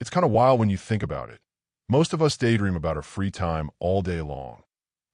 It's kind of wild when you think about it. Most of us daydream about our free time all day long.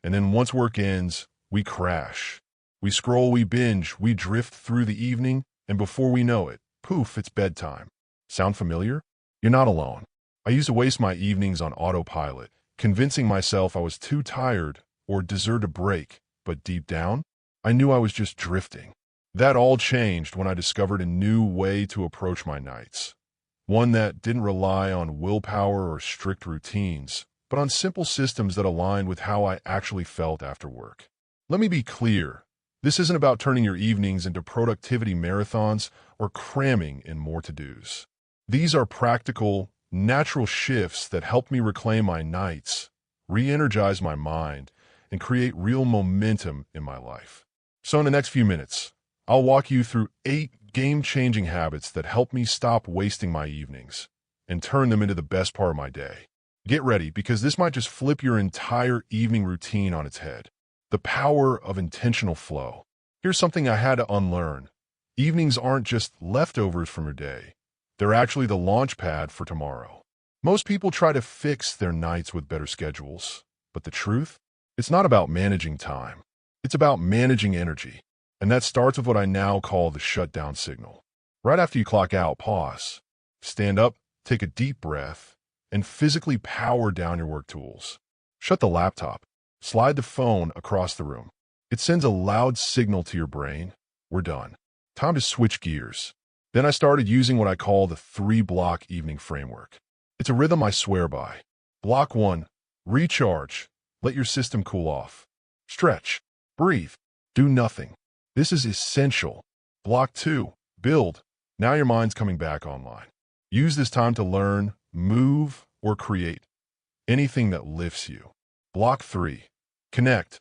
And then once work ends, we crash. We scroll, we binge, we drift through the evening, and before we know it, poof, it's bedtime. Sound familiar? You're not alone. I used to waste my evenings on autopilot, convincing myself I was too tired or deserved a break, but deep down, I knew I was just drifting. That all changed when I discovered a new way to approach my nights. One that didn't rely on willpower or strict routines, but on simple systems that aligned with how I actually felt after work. Let me be clear. This isn't about turning your evenings into productivity marathons or cramming in more to-dos. These are practical, natural shifts that help me reclaim my nights, re-energize my mind, and create real momentum in my life. So in the next few minutes, I'll walk you through 8 game-changing habits that help me stop wasting my evenings and turn them into the best part of my day. Get ready, because this might just flip your entire evening routine on its head. The power of intentional flow. Here's something I had to unlearn. Evenings aren't just leftovers from your day. They're actually the launch pad for tomorrow. Most people try to fix their nights with better schedules, but the truth? It's not about managing time. It's about managing energy. And that starts with what I now call the shutdown signal. Right after you clock out, pause. Stand up, take a deep breath, and physically power down your work tools. Shut the laptop. Slide the phone across the room. It sends a loud signal to your brain. We're done. Time to switch gears. Then I started using what I call the 3-block evening framework. It's a rhythm I swear by. Block 1, recharge. Let your system cool off. Stretch. Breathe. Do nothing. This is essential. Block 2, build. Now your mind's coming back online. Use this time to learn, move, or create. Anything that lifts you. Block 3, connect.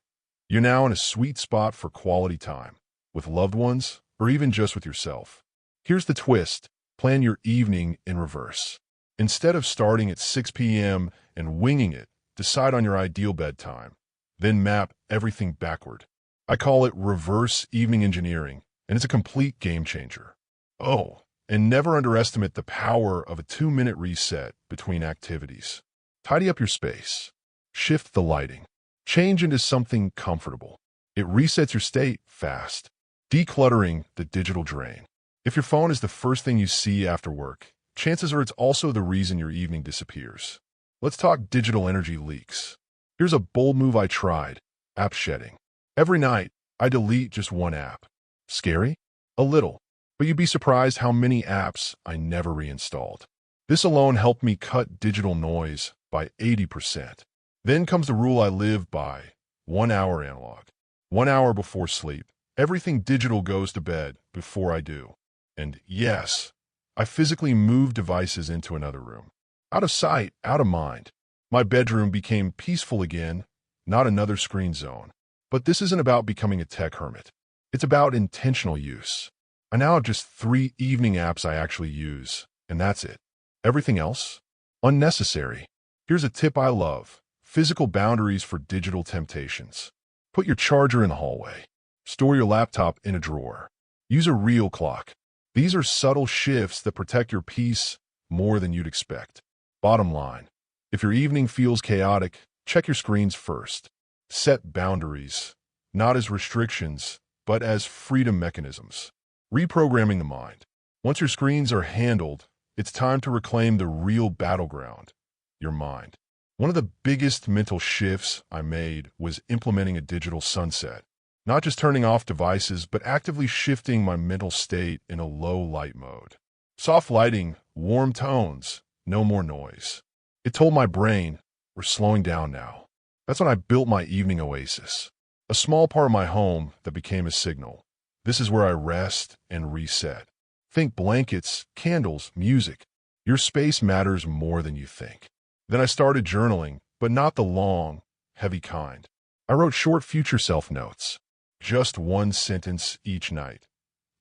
You're now in a sweet spot for quality time, with loved ones, or even just with yourself. Here's the twist. Plan your evening in reverse. Instead of starting at 6 p.m. and winging it, decide on your ideal bedtime. Then map everything backward. I call it reverse evening engineering, and it's a complete game changer. Oh, and never underestimate the power of a 2-minute reset between activities. Tidy up your space. Shift the lighting. Change into something comfortable. It resets your state fast. Decluttering the digital drain. If your phone is the first thing you see after work, chances are it's also the reason your evening disappears. Let's talk digital energy leaks. Here's a bold move I tried: app shedding. Every night, I delete just one app. Scary? A little. But you'd be surprised how many apps I never reinstalled. This alone helped me cut digital noise by 80%. Then comes the rule I live by: 1 hour analog. 1 hour before sleep. Everything digital goes to bed before I do. And yes, I physically moved devices into another room. Out of sight, out of mind. My bedroom became peaceful again, not another screen zone. But this isn't about becoming a tech hermit. It's about intentional use. I now have just 3 evening apps I actually use, and that's it. Everything else? Unnecessary. Here's a tip I love: physical boundaries for digital temptations. Put your charger in the hallway. Store your laptop in a drawer. Use a real clock. These are subtle shifts that protect your peace more than you'd expect. Bottom line, if your evening feels chaotic, check your screens first. Set boundaries, not as restrictions, but as freedom mechanisms. Reprogramming the mind. Once your screens are handled, it's time to reclaim the real battleground: your mind. One of the biggest mental shifts I made was implementing a digital sunset. Not just turning off devices, but actively shifting my mental state in a low light mode. Soft lighting, warm tones, no more noise. It told my brain, we're slowing down now. That's when I built my evening oasis. A small part of my home that became a signal. This is where I rest and reset. Think blankets, candles, music. Your space matters more than you think. Then I started journaling, but not the long, heavy kind. I wrote short future self notes. Just 1 sentence each night.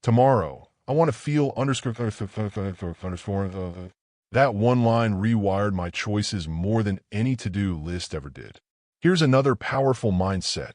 Tomorrow, I want to feel underscore. That one line rewired my choices more than any to-do list ever did. Here's another powerful mindset.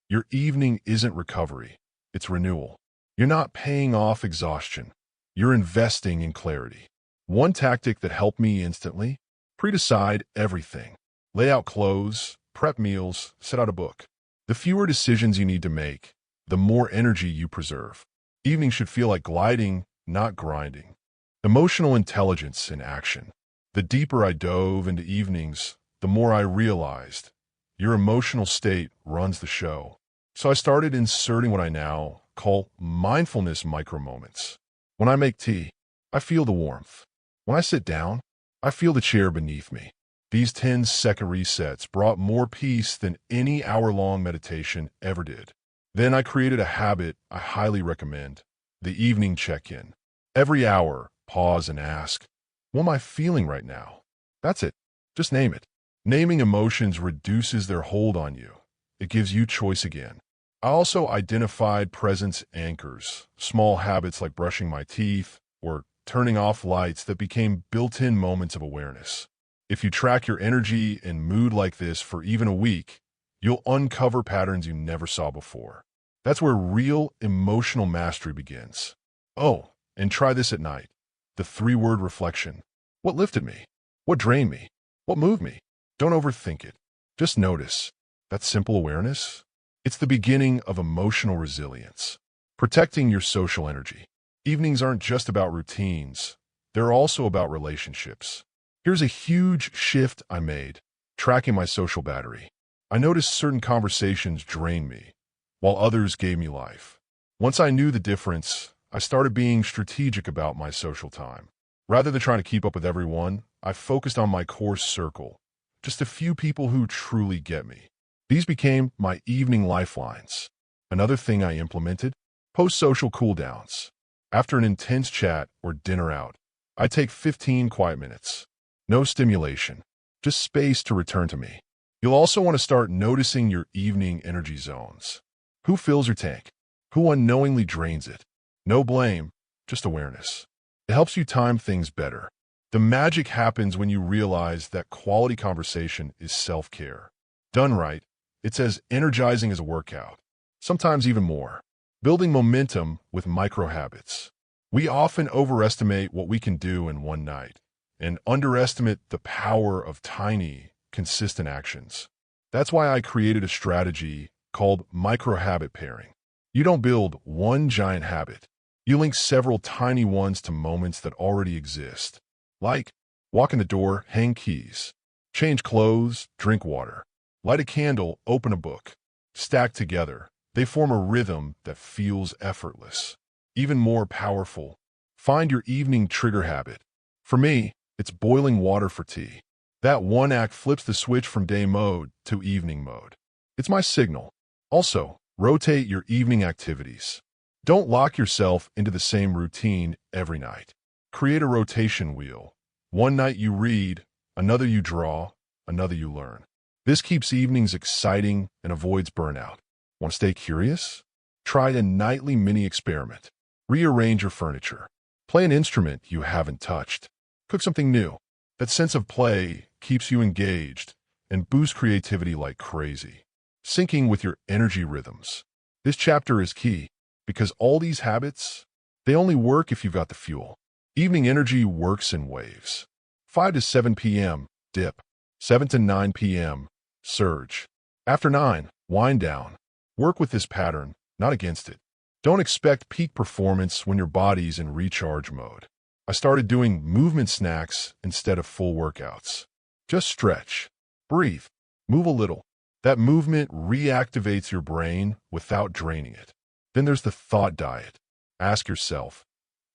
Your evening isn't recovery. It's renewal. You're not paying off exhaustion. You're investing in clarity. One tactic that helped me instantly: pre-decide everything. Lay out clothes, prep meals, set out a book. The fewer decisions you need to make, the more energy you preserve. Evening should feel like gliding, not grinding. Emotional intelligence in action. The deeper I dove into evenings, the more I realized your emotional state runs the show. So I started inserting what I now call mindfulness micro-moments. When I make tea, I feel the warmth. When I sit down, I feel the chair beneath me. These 10-second resets brought more peace than any hour-long meditation ever did. Then I created a habit I highly recommend: the evening check-in. Every hour, pause and ask, what am I feeling right now? That's it. Just name it. Naming emotions reduces their hold on you. It gives you choice again. I also identified presence anchors, small habits like brushing my teeth or turning off lights that became built-in moments of awareness. If you track your energy and mood like this for even a week, you'll uncover patterns you never saw before. That's where real emotional mastery begins. Oh, and try this at night. The 3-word reflection. What lifted me? What drained me? What moved me? Don't overthink it. Just notice. That simple awareness? It's the beginning of emotional resilience. Protecting your social energy. Evenings aren't just about routines. They're also about relationships. Here's a huge shift I made: tracking my social battery. I noticed certain conversations drained me, while others gave me life. Once I knew the difference, I started being strategic about my social time. Rather than trying to keep up with everyone, I focused on my core circle, just a few people who truly get me. These became my evening lifelines. Another thing I implemented: post-social cooldowns. After an intense chat or dinner out, I take 15 quiet minutes. No stimulation, just space to return to me. You'll also want to start noticing your evening energy zones. Who fills your tank? Who unknowingly drains it? No blame, just awareness. It helps you time things better. The magic happens when you realize that quality conversation is self-care. Done right, it's as energizing as a workout, sometimes even more. Building momentum with micro-habits. We often overestimate what we can do in one night and underestimate the power of tiny, consistent actions. That's why I created a strategy called micro-habit pairing. You don't build one giant habit. You link several tiny ones to moments that already exist. Like, walk in the door, hang keys. Change clothes, drink water. Light a candle, open a book. Stacked together, they form a rhythm that feels effortless. Even more powerful, find your evening trigger habit. For me, it's boiling water for tea. That one act flips the switch from day mode to evening mode. It's my signal. Also, rotate your evening activities. Don't lock yourself into the same routine every night. Create a rotation wheel. One night you read, another you draw, another you learn. This keeps evenings exciting and avoids burnout. Want to stay curious? Try a nightly mini experiment. Rearrange your furniture. Play an instrument you haven't touched. Cook something new. That sense of play keeps you engaged and boosts creativity like crazy. Syncing with your energy rhythms. This chapter is key because all these habits, they only work if you've got the fuel. Evening energy works in waves. 5 to 7 p.m., dip. 7 to 9 p.m., surge. After 9, wind down. Work with this pattern, not against it. Don't expect peak performance when your body's in recharge mode. I started doing movement snacks instead of full workouts. Just stretch, breathe, move a little. That movement reactivates your brain without draining it. Then there's the thought diet. Ask yourself,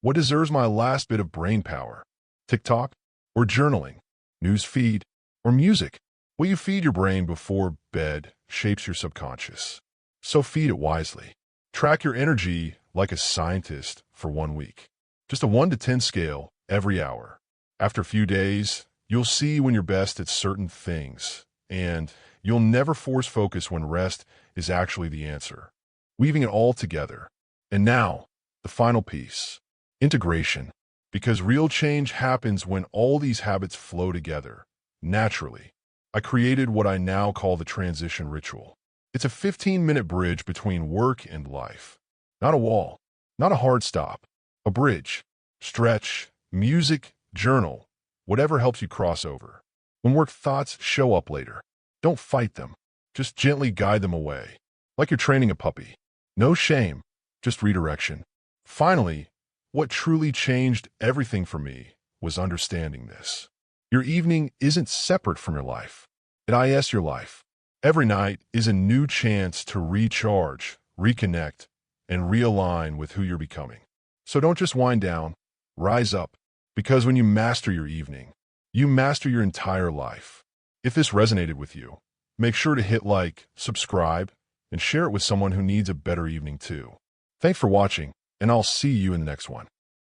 what deserves my last bit of brain power? TikTok or journaling, news feed or music? What you feed your brain before bed shapes your subconscious. So feed it wisely. Track your energy like a scientist for 1 week. Just a 1 to 10 scale every hour. After a few days, you'll see when you're best at certain things, and you'll never force focus when rest is actually the answer. Weaving it all together. And now, the final piece, integration. Because real change happens when all these habits flow together, naturally. I created what I now call the transition ritual. It's a 15-minute bridge between work and life. Not a wall, not a hard stop. A bridge. Stretch, music, journal, whatever helps you cross over. When work thoughts show up later, don't fight them. Just gently guide them away, like you're training a puppy. No shame, just redirection. Finally, what truly changed everything for me was understanding this. Your evening isn't separate from your life. It is your life. Every night is a new chance to recharge, reconnect, and realign with who you're becoming. So don't just wind down, rise up, because when you master your evening, you master your entire life. If this resonated with you, make sure to hit like, subscribe, and share it with someone who needs a better evening too. Thanks for watching, and I'll see you in the next one.